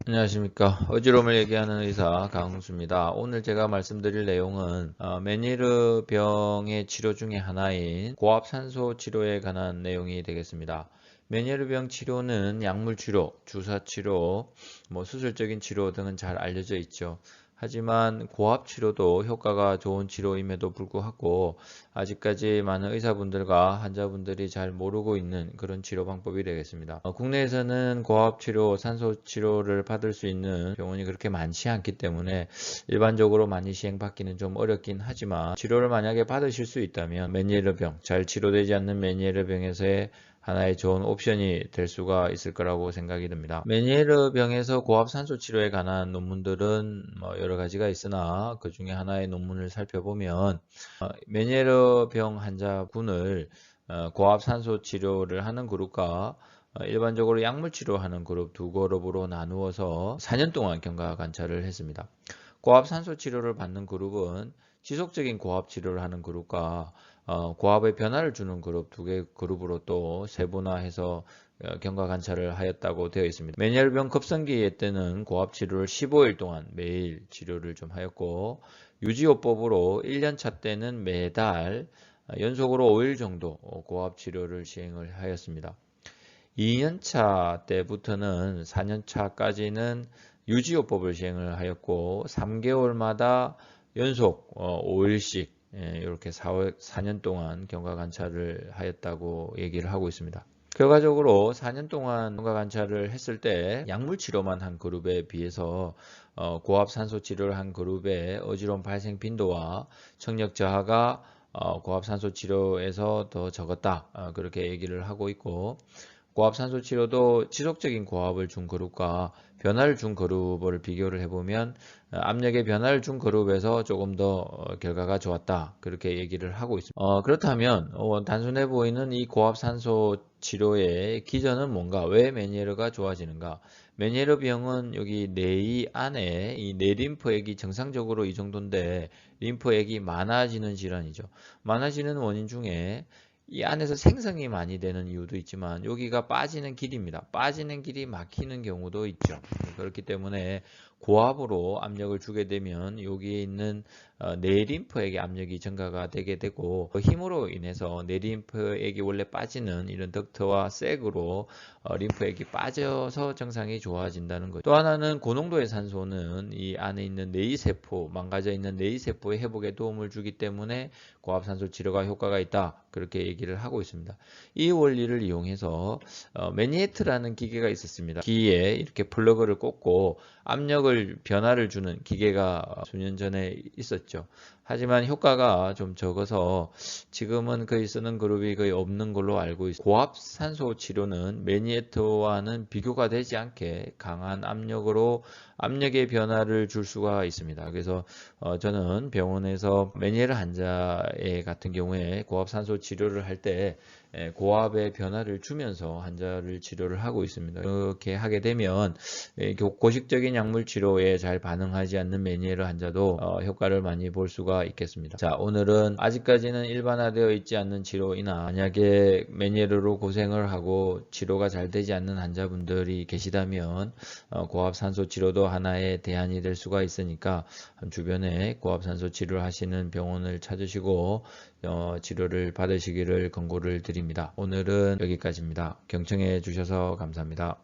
안녕하십니까. 어지러움을 얘기하는 의사 강홍수입니다. 오늘 제가 말씀드릴 내용은 메니에르 병의 치료 중에 하나인 고압산소 치료에 관한 내용이 되겠습니다. 메니에르 병 치료는 약물 치료, 주사 치료, 수술적인 치료 등은 잘 알려져 있죠. 하지만 고압 치료도 효과가 좋은 치료임에도 불구하고 아직까지 많은 의사분들과 환자분들이 잘 모르고 있는 그런 치료 방법이 되겠습니다. 국내에서는 고압 치료, 산소 치료를 받을 수 있는 병원이 그렇게 많지 않기 때문에 일반적으로 많이 시행받기는 좀 어렵긴 하지만 치료를 만약에 받으실 수 있다면 메니에르 병, 잘 치료되지 않는 메니에르 병에서의 하나의 좋은 옵션이 될 수가 있을 거라고 생각이 듭니다. 메니에르 병에서 고압 산소 치료에 관한 논문들은 여러 가지가 있으나 그 중에 하나의 논문을 살펴보면 메니에르 병 환자군을 고압 산소 치료를 하는 그룹과 일반적으로 약물 치료하는 그룹 두 그룹으로 나누어서 4년 동안 경과 관찰을 했습니다. 고압 산소 치료를 받는 그룹은 지속적인 고압 치료를 하는 그룹과 고압의 변화를 주는 그룹 두 개 그룹으로 또 세분화해서 경과 관찰을 하였다고 되어 있습니다. 메니에르병 급성기 때는 고압 치료를 15일 동안 매일 치료를 좀 하였고 유지요법으로 1년차 때는 매달 연속으로 5일 정도 고압 치료를 시행을 하였습니다. 2년차 때부터는 4년차까지는 유지요법을 시행을 하였고 3개월마다 연속 5일씩 이렇게 4년 동안 경과 관찰을 하였다고 얘기를 하고 있습니다. 결과적으로 4년 동안 경과 관찰을 했을 때 약물 치료만 한 그룹에 비해서 고압 산소 치료를 한 그룹의 어지러움 발생 빈도와 청력 저하가 고압 산소 치료에서 더 적었다. 그렇게 얘기를 하고 있고 고압 산소 치료도 지속적인 고압을 준 그룹과 변화를 준 그룹을 비교를 해보면 압력의 변화를 준 그룹에서 조금 더 결과가 좋았다. 그렇게 얘기를 하고 있습니다. 그렇다면 단순해 보이는 이 고압 산소 치료의 기전은 뭔가? 왜 메니에르가 좋아지는가? 메니에르 병은 여기 뇌 안에 이 뇌림프액이 정상적으로 이 정도인데 림프액이 많아지는 질환이죠. 많아지는 원인 중에 이 안에서 생성이 많이 되는 이유도 있지만 여기가 빠지는 길입니다. 빠지는 길이 막히는 경우도 있죠. 그렇기 때문에 고압으로 압력을 주게 되면 여기에 있는 뇌림프액의 압력이 증가가 되게 되고 그 힘으로 인해서 뇌림프액이 원래 빠지는 이런 덕트와 색으로 림프액이 빠져서 증상이 좋아진다는 거죠. 또 하나는 고농도의 산소는 이 안에 있는 뇌세포, 망가져 있는 뇌세포의 회복에 도움을 주기 때문에 고압산소 치료가 효과가 있다. 그렇게 얘기를 하고 있습니다. 이 원리를 이용해서 매니에트라는 기계가 있었습니다. 귀에 이렇게 플러그를 꽂고 압력을 변화를 주는 기계가 수년 전에 있었죠. 하지만 효과가 좀 적어서 지금은 거의 쓰는 그룹이 거의 없는 걸로 알고 있습니다. 고압 산소 치료는 매니에트와는 비교가 되지 않게 강한 압력으로 압력의 변화를 줄 수가 있습니다. 그래서 저는 병원에서 메니에르 환자의 같은 경우에 고압 산소 치료를 할 때 고압의 변화를 주면서 환자를 치료를 하고 있습니다. 이렇게 하게 되면 고식적인 약물 치료에 잘 반응하지 않는 메니에르 환자도 효과를 많이 볼 수가 있겠습니다. 자, 오늘은 아직까지는 일반화되어 있지 않는 치료이나 만약에 메니에르로 고생을 하고 치료가 잘 되지 않는 환자분들이 계시다면 고압 산소 치료도 하나의 대안이 될 수가 있으니까 주변에 고압 산소 치료를 하시는 병원을 찾으시고 치료를 받으시기를 권고를 드립니다. 오늘은 여기까지입니다. 경청해 주셔서 감사합니다.